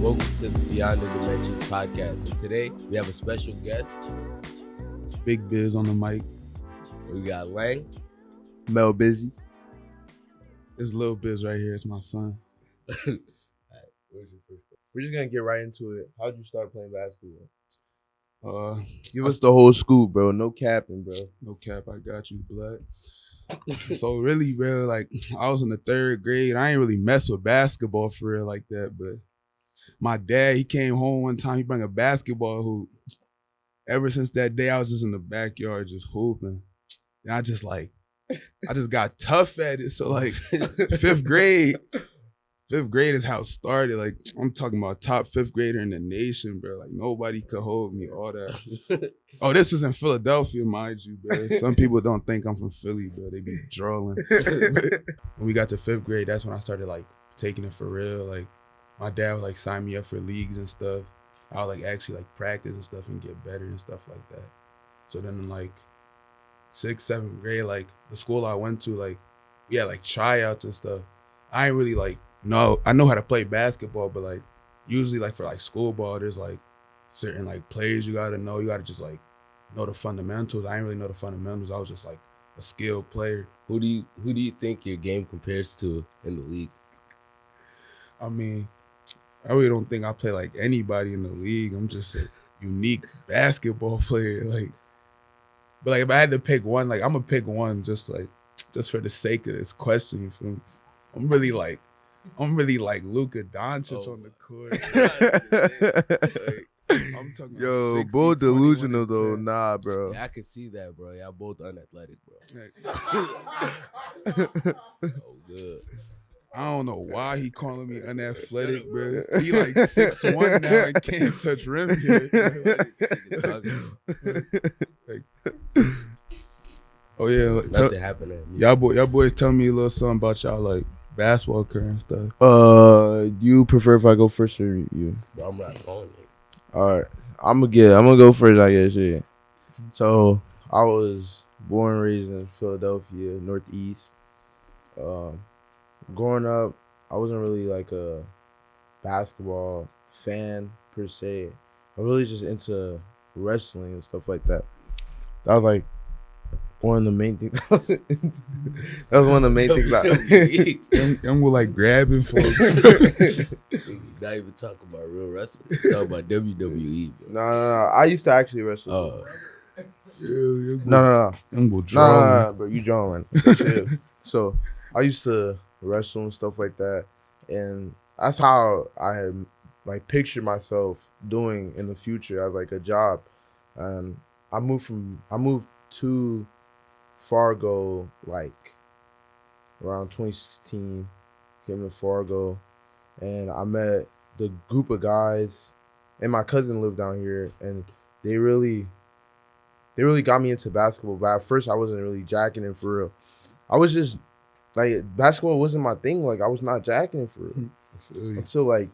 Welcome to the Beyond the Dimensions podcast. And today we have a special guest. Big Biz on the mic. We got Leng. Mel Busy. This little Biz right here is my son. All right, where's your first question? We're just gonna get right into it. How'd you start playing basketball? Give I- us the whole scoop, bro. No capping, bro. No cap, I got you, blood. So really, bro, like I was in the 3rd grade. I ain't really mess with basketball for real like that, but my dad, he came home one time, he brought a basketball hoop. Ever since that day, I was just in the backyard just hooping. And I just got tough at it. So like 5th grade is how it started. Like I'm talking about top 5th grader in the nation, bro. Like nobody could hold me, all that. Oh, this was in Philadelphia, mind you, bro. Some people don't think I'm from Philly, bro. They be drolling. When we got to 5th grade, that's when I started like taking it for real. Like my dad would like sign me up for leagues and stuff. I would like actually like practice and stuff and get better and stuff like that. So then in like 6th, 7th grade, like the school I went to, like we had like tryouts and stuff. I ain't really like I know how to play basketball, but like usually like for like school ball, there's like certain like plays you gotta know. You gotta just like know the fundamentals. I didn't really know the fundamentals. I was just like a skilled player. Who do you think your game compares to in the league? I mean, I really don't think I play like anybody in the league. I'm just a unique basketball player. Like, but like if I had to pick one, like I'm gonna pick one just for the sake of this question. You feel me? I'm really like Luka Doncic on the court. Like, I'm talking Yo, 60, both 21, delusional and though. 10. Nah, bro. Yeah, I can see that, bro. Y'all both unathletic, bro. Like, Oh, good. I don't know why he calling me unathletic, bro. He like 6'1" now and can't touch rim yet. Like, oh yeah, like, Nothing happened at me. y'all boys tell me a little something about y'all like basketball career and stuff. Do you prefer if I go first or you? Bro, I'm not going there. All right, I'm gonna go first, I guess. Yeah. So I was born and raised in Philadelphia, Northeast. Growing up, I wasn't really like a basketball fan per se. I was really just into wrestling and stuff like that. That was like one of the main things. That was one of the main things. Them were like grabbing folks. Not even talking about real wrestling. Talking about WWE. Bro. No. I used to actually wrestle. Oh, No. Them were drawing. Nah, bro, you drawing. Chill. So I used to wrestle and stuff like that, and that's how I had like pictured myself doing in the future as like a job. And I moved to Fargo like around 2016. Came to Fargo, and I met the group of guys, and my cousin lived down here, and they really got me into basketball. But at first, I wasn't really jacking it for real. I was just like, basketball wasn't my thing. Like, I was not jacking it for real until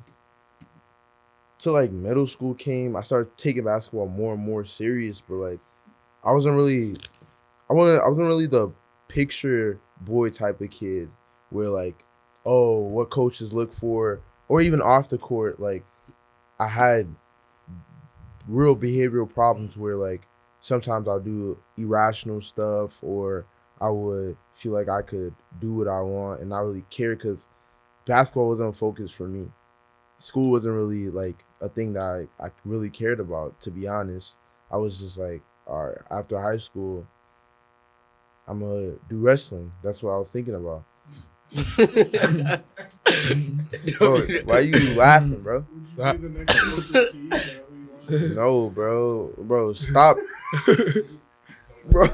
middle school came. I started taking basketball more and more serious. But like, I wasn't really the picture boy type of kid where like, oh, what coaches look for, or even off the court. Like, I had real behavioral problems where like sometimes I'll do irrational stuff, or I would feel like I could do what I want and not really care, because basketball wasn't a focus for me. School wasn't really like a thing that I really cared about, to be honest. I was just like, all right, after high school, I'm going to do wrestling. That's what I was thinking about. Bro, why are you laughing, bro? Stop. No, bro. Bro, stop. Bro,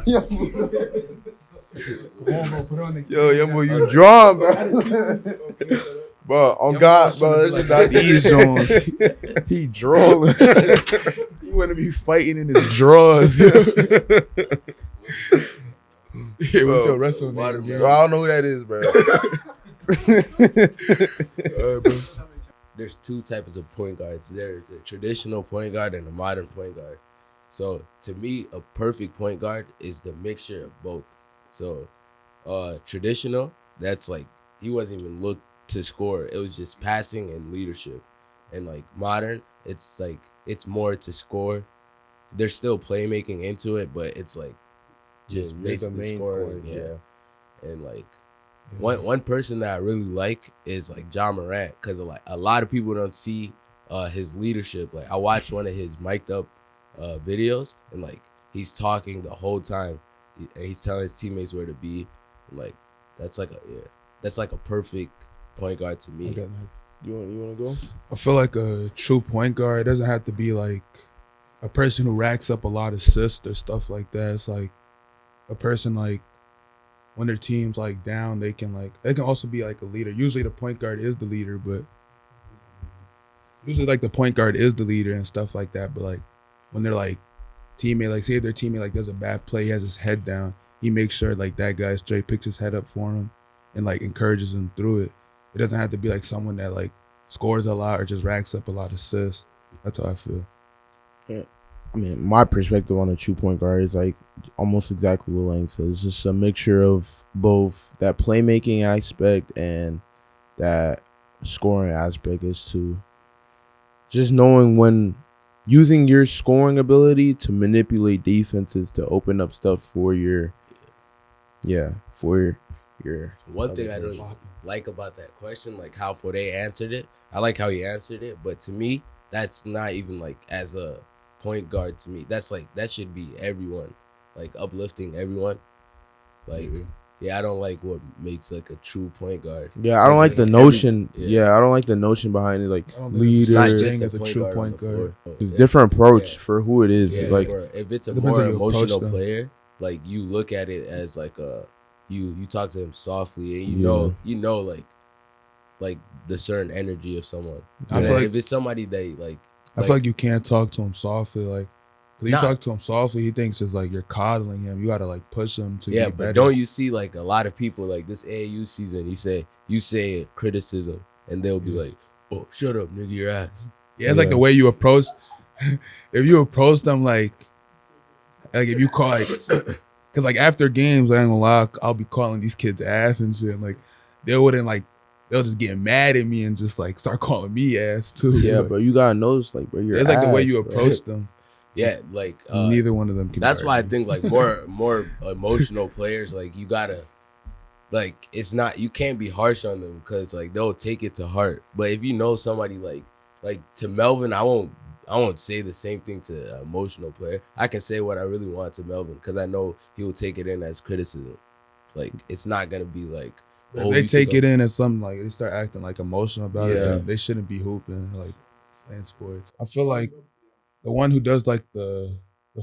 yo, young boy, you drawn, bro. Bro, on God, bro, this is not These Jones. He drawing. He want to be fighting in his drawers. Yeah, what's your wrestling name, Bro, I don't know who that is, bro. There's two types of point guards. There's a traditional point guard and a modern point guard. So to me, a perfect point guard is the mixture of both. So traditional, that's like he wasn't even looked to score. It was just passing and leadership. and like modern, it's like it's more to score. There's still playmaking into it, but it's like just you're the basically main scoring. scorer, And like one person that I really like is like John Morant, because like a lot of people don't see his leadership. Like I watched one of his mic'd up videos, and like he's talking the whole time, and he's telling his teammates where to be. And, like that's like a perfect point guard to me. Okay, next. You want to go? I feel like a true point guard doesn't have to be like a person who racks up a lot of assists or stuff like that. It's like a person like when their team's like down, they can also be like a leader. Usually the point guard is the leader, but usually like the point guard is the leader and stuff like that. But like when they're like teammate, like say if their teammate like does a bad play, he has his head down, he makes sure like that guy straight picks his head up for him and like encourages him through it. It doesn't have to be like someone that like scores a lot or just racks up a lot of assists. That's how I feel. Yeah. I mean, my perspective on a true point guard is like almost exactly what Leng said. It's just a mixture of both that playmaking aspect and that scoring aspect, is to just knowing when using your scoring ability to manipulate defenses to open up stuff for your One thing I don't like about that question, like how Foday answered it, I like how he answered it, but to me, that's not even like as a point guard to me. That's like, that should be everyone, like uplifting everyone. Like, I don't like what makes like a true point guard. Yeah, I don't like the notion. I don't like the notion behind it, like leader. Not just as a true point guard. It's different approach for who it is. Like if it's a more emotional player, like you look at it as like a you talk to him softly, and you know like the certain energy of someone. I feel like if it's somebody that I feel like you can't talk to him softly. Like, when you talk to him softly, he thinks it's like you're coddling him. You gotta like push him to be better. But don't you see like a lot of people like this AAU season? You say criticism, and they'll be like, "Oh, shut up, nigga, your ass." Yeah, it's like the way you approach. If you approach them like if you call because like after games, I ain't gonna lie, I'll be calling these kids ass and shit. Like they'll just get mad at me and just like start calling me ass too. Yeah, but you gotta notice like, bro, it's like the way you approach them. Yeah, like neither one of them can. That's why I think like more emotional players, like you gotta, like it's not, you can't be harsh on them because like they'll take it to heart. But if you know somebody like to Melvin, I won't say the same thing to an emotional player. I can say what I really want to Melvin because I know he will take it in as criticism. Like it's not gonna be like, if they take it in as something like they start acting like emotional about it, they shouldn't be hooping like playing sports. I feel like the one who does like the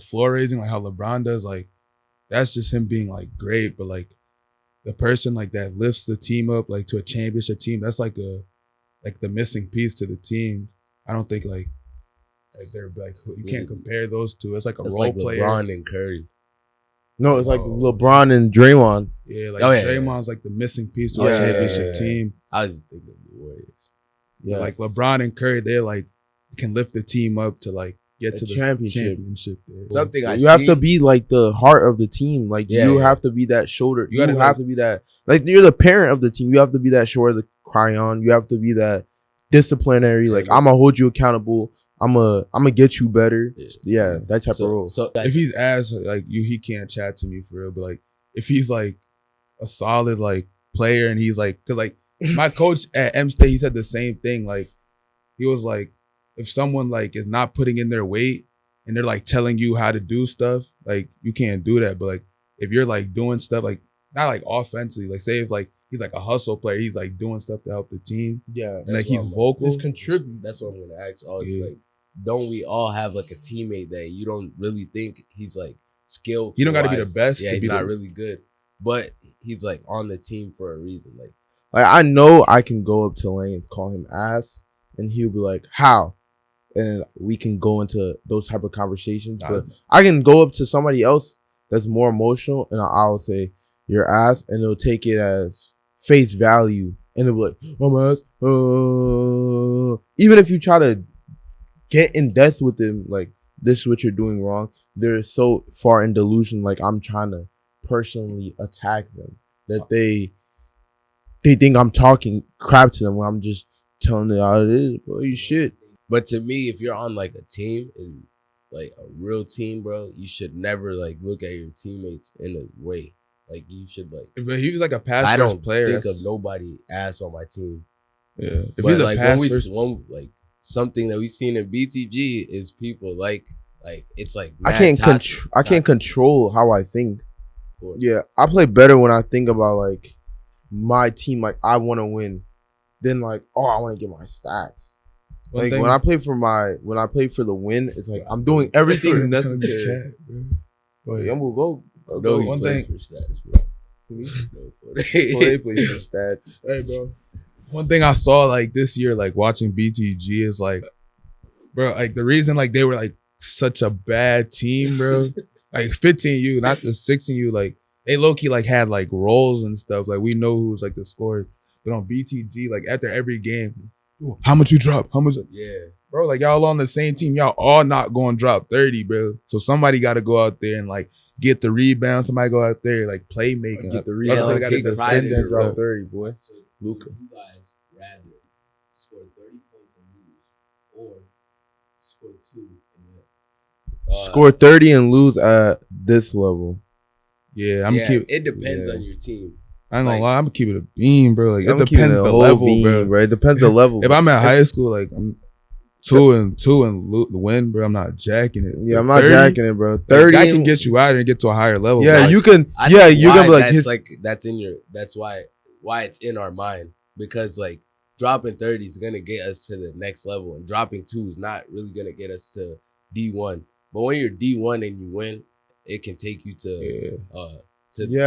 floor raising, like how LeBron does, like that's just him being like great. But like the person like that lifts the team up like to a championship team, that's like the missing piece to the team. I don't think like they're like you can't compare those two. It's like a role player. LeBron and Curry. No, it's like LeBron and Draymond. Yeah, like Draymond's like the missing piece to a championship team. I was just thinking of the Warriors. Yeah, like LeBron and Curry, they're like can lift the team up to like get to the championship. Something you have to be like the heart of the team. Like you have to be that shoulder. You have to be that, like you're the parent of the team. You have to be that shoulder to cry on. You have to be that disciplinary. Like I'm gonna hold you accountable. I'm gonna get you better. Yeah, that type of role. So if he's as like you, he can't chat to me for real. But like if he's like a solid like player and he's like, cause like my coach at M State, he said the same thing. Like he was like, if someone like is not putting in their weight and they're like telling you how to do stuff, like you can't do that. But like if you're like doing stuff like not like offensively, like say if like he's like a hustle player, he's like doing stuff to help the team. Yeah, and like he's vocal. Just contribute. That's what I'm gonna ask all you. Like, don't we all have like a teammate that you don't really think he's like skilled? You don't got to be the best. Yeah, to he's be not really good, but he's like on the team for a reason. Like I know I can go up to Leng and call him ass, and he'll be like, "How?" And we can go into those type of conversations. But I can go up to somebody else that's more emotional, and I'll say, "Your ass," and they'll take it as face value, and they'll be like, "I'm ass." Even if you try to get in depth with them, like this is what you're doing wrong, they're so far in delusion, like I'm trying to personally attack them, that they think I'm talking crap to them when I'm just telling them how it is, bro. You shit. But to me, if you're on like a team and like a real team, bro, you should never like look at your teammates in a way. Like you should like. But he was like a pass I first don't player. think of nobody ass on my team. Yeah, if But he's a like pass when first, like something that we seen in BTG is people like it's like I mad can't control how I think. Of course. Yeah, I play better when I think about like my team. Like I want to win, than like I want to get my stats. Like when I play for the win, it's like I'm doing everything necessary. Yeah, I'm gonna go. No, one thing. For stats, bro. Foday plays for stats. Hey, bro. One thing I saw like this year, like watching BTG, is like, bro, like the reason like they were like such a bad team, bro. Like 15U, not the 16U. Like they low key like had like roles and stuff. Like we know who's like the scorers, but on BTG, like after every game, how much you drop? How much? Yeah. Bro, like y'all on the same team. Y'all all not going to drop 30, bro. So somebody got to go out there and like get the rebound. Somebody go out there like playmaking. Get the rebound. like, Got take the pride in assistance it, bro. out 30, boy. So Luka. would you guys rather score 30 points and lose, or score 2 and win? Score 30 and lose at this level. Yeah, it depends on your team. I ain't gonna like- lie, I'm gonna keep it a beam, bro. Like I'm it depends keeping the whole level, beam, bro. It depends the level. If I'm at high school, like I'm 2-2 and win, bro, I'm not jacking it. Yeah, But I'm not 30, jacking it, bro. like, 30 that can get you out and get to a higher level. Yeah, bro. you can. I Yeah, think you're gonna be like that's his. like that's why it's in our mind, because like dropping 30 is gonna get us to the next level, and dropping 2 is not really gonna get us to D1. But when you're D1 and you win, it can take you to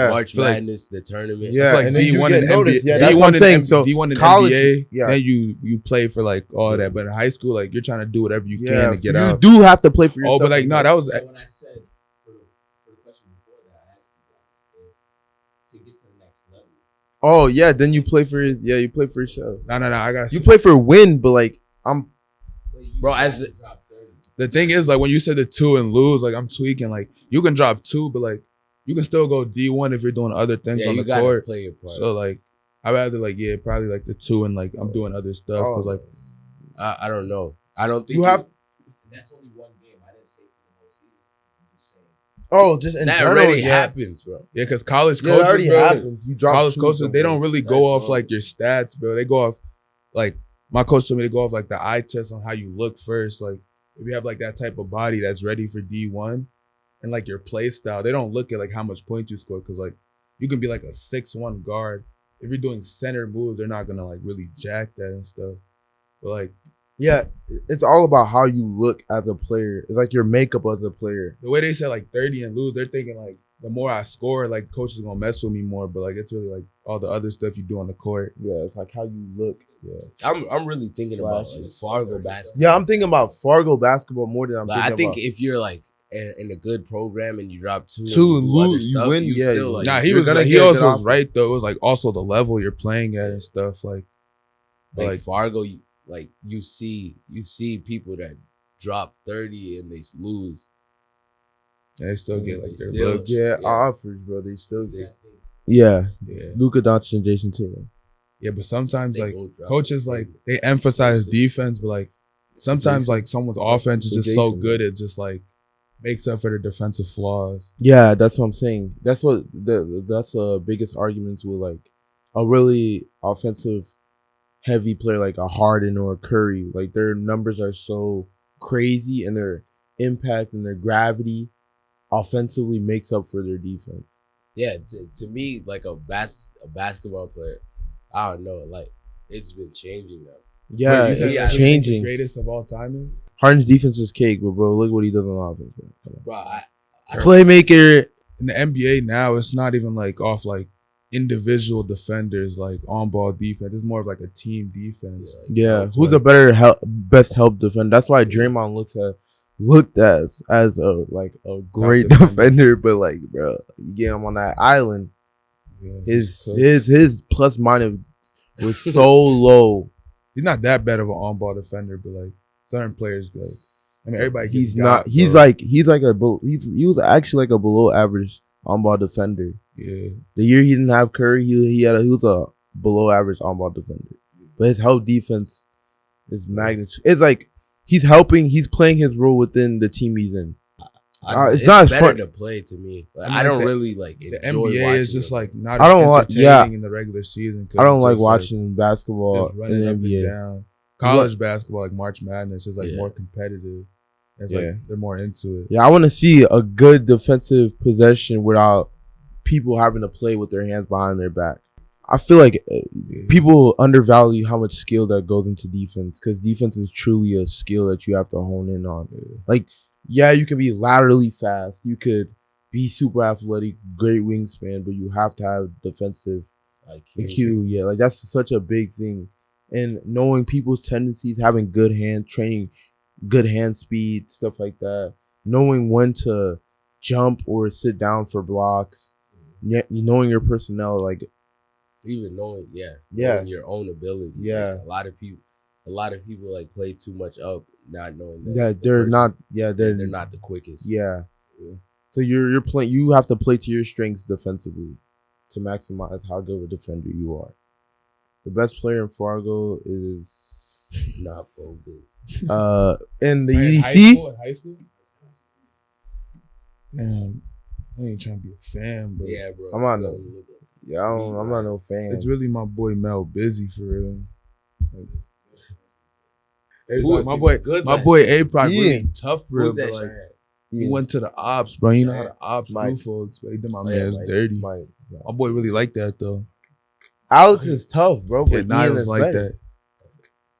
March feel like- Madness, the tournament. Yeah, It's like and then you D1 get and noticed. NBA. Yeah, that's D1 what I'm and saying. So D1 and college, NBA, yeah. then you play for like all that. But in high school, like you're trying to do whatever you can to get you out. do have to play for yourself. Oh, but like no, that was So when I said for the question before that, I asked you guys to get to the next level. Oh yeah, then you play for you play for yourself. no. I got You play for win, but like Bro, as drop 30. the thing is, like when you said the 2 and lose, like I'm tweaking. Like you can drop 2, but like you can still go D1 if you're doing other things on you the gotta court. play your part. So like I rather like probably like the 2 and like I'm doing other stuff because like I don't know. I don't think You have- That's only one game. I didn't say for the whole season. I'm just saying. just in That general, already yeah. happens, bro. yeah, because college Yeah, it coaches, already bro, happens. You drop college 2 coaches they don't somewhere. really That's go off wrong. like your stats, bro. They go off like my coach told me to go off like the eye test on how you look first. Like if you have like that type of body that's ready for D1 and like your play style, they don't look at like how much points you score because like you can be like a 6'1" guard. If you're doing center moves, they're not gonna like really jack that and stuff. But like Yeah, it's all about how you look as a player. It's like your makeup as a player. the way they said like 30 and lose, they're thinking like the more I score, like coaches are gonna mess with me more. But like it's really like all the other stuff you do on the court. Yeah, it's like how you look. Yeah, I'm really thinking about like Fargo basketball. yeah. I'm thinking about Fargo basketball more than I'm Like, thinking I think about. if you're like in a good program and you drop 2 2 you and do other lose, you stuff, win, you yeah, still, you- like, Nah, he you're was gonna like, he get also that was offer. right though. It was like also the level you're playing at and stuff. Like Fargo, you see people that drop 30 and they lose. they still get like They their still- looks. yeah, yeah. offers, bro. They still They- get. Yeah, Yeah, Luka Doncic and Jason Tatum. yeah. But sometimes they like go drop coaches the like same. they emphasize Jason. defense, but like sometimes Jason. like someone's offense is just so Jason. good it just like makes up for the defensive flaws. Yeah, that's what I'm saying. That's what that's the biggest arguments with like a really offensive heavy player like a Harden or a Curry. Like their numbers are so crazy and their impact and their gravity offensively makes up for their defense. Yeah, to me, like a basketball player, I don't know, like it's been changing now. Yeah, Wait, you said it's yeah. who you think the changing. greatest of all time is? Harden's defense is cake, but bro, look what he does on offense, bro. Come on. Bro, I Playmaker. In the NBA now, it's not even like off like individual defenders, like on ball defense. It's more of like a team defense. Yeah, It's who's like- a better best help defender? That's why Draymond looked as a like a great defender. defender, but like, bro, you get him on that island, Yeah, his plus minus was so low. he's not that bad of an on ball defender, but like certain players good. I mean, everybody. He's gets not. got, He was actually like a below average on ball defender. Yeah, The year he didn't have Curry, he was a below average on ball defender. But his whole defense is magnitude. It's like he's helping. He's playing his role within the team he's in. It's not as better fun to play to me. Like, I mean, I don't the- really like The enjoy NBA watching is just them. like not I don't as want- entertaining in the regular season. 'cause I don't it's like just, watching basketball it's in running the up and NBA. down. College basketball, like March Madness, is like Yeah. more competitive. It's Yeah. like they're more into it. Yeah, I want to see a good defensive possession without people having to play with their hands behind their back. I feel like people undervalue how much skill that goes into defense because defense is truly a skill that you have to hone in on. Like, yeah, you can be laterally fast. You could be super athletic, great wingspan, but you have to have defensive IQ. Yeah, like that's such a big thing. And knowing people's tendencies, having good hand training, good hand speed, stuff like that. Knowing when to jump or sit down for blocks. Knowing your personnel, like even knowing your own ability. Yeah. Like, a lot of people like play too much up, not knowing that that they're not. Yeah, they're not the quickest. Yeah. So you're playing. You have to play to your strengths defensively to maximize how good of a defender you are. The best player in Fargo is not focused. In the Man, EDC. High school? Damn, I ain't trying to be a fan, but Yeah, bro. I'm not I'm not no fan. it's really my boy Mel Busy for real. Like, it's Who like is my he? boy, Good my lad. boy A-Prod Yeah. really tough for real. Who's that? But like, Cheyenne? he went to the ops, bro. You know how the ops Mike. do, folks. But he did my Oh, yeah, man's Mike. dirty. Mike. My boy really like that though. Alex is tough, bro. Yeah, But Niles Ian was is like better.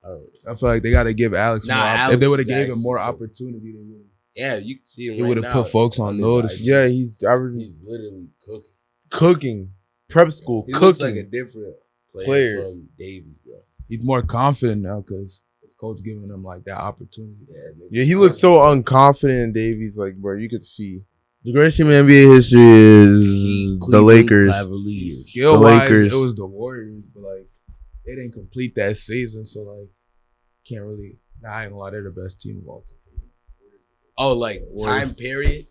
that. I feel like they got to give Alex Nah, more. Alex If they would have is gave him more actually so- opportunity, they would. Yeah, you can see him. He right would've now put folks on his notice. IG. Yeah, he's averaging He's literally cooking. cooking. Prep school He cooking. looks like a different player from Davies, bro. He's more confident now because his coach giving him like that opportunity. Yeah, he looks so unconfident in Davies. Like, bro, you could see. The greatest team in NBA history is the Lakers. Skill-wise, Lakers. it was the Warriors, but like they didn't complete that season, so like can't really. Nah, I ain't gonna lie, they're the best team of all time. Oh, like Warriors. time period.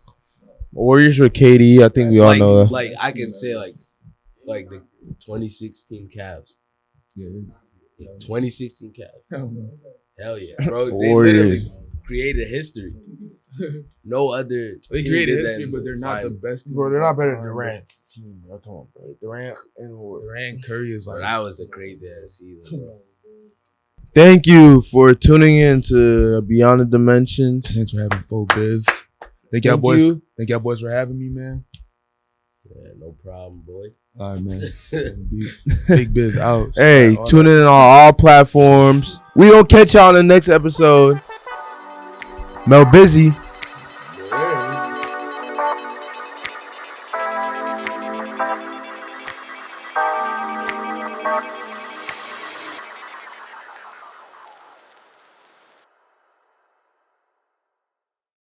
Warriors with KD. I think we all know that. Like I can say like the 2016 Cavs. Yeah. 2016 Cavs. Hell no. Hell yeah, bro. They Warriors. literally created history. No other. They team created did that history, in but they're not the final. best team. Bro, they're not better than Durant. Durant's team, bro. Come on, bro. Durant and Ward. Durant, Curry is Bro, like. that was a crazy ass season, bro. Thank you for tuning in to Beyond the Dimensions. Thanks for having full biz. Thank y'all boys. Thank y'all boys for having me, man. Yeah, no problem, boy. All right, man. Big biz out. Hey, All tune that. in on all platforms. We gonna catch y'all in the next episode. Mel Busy.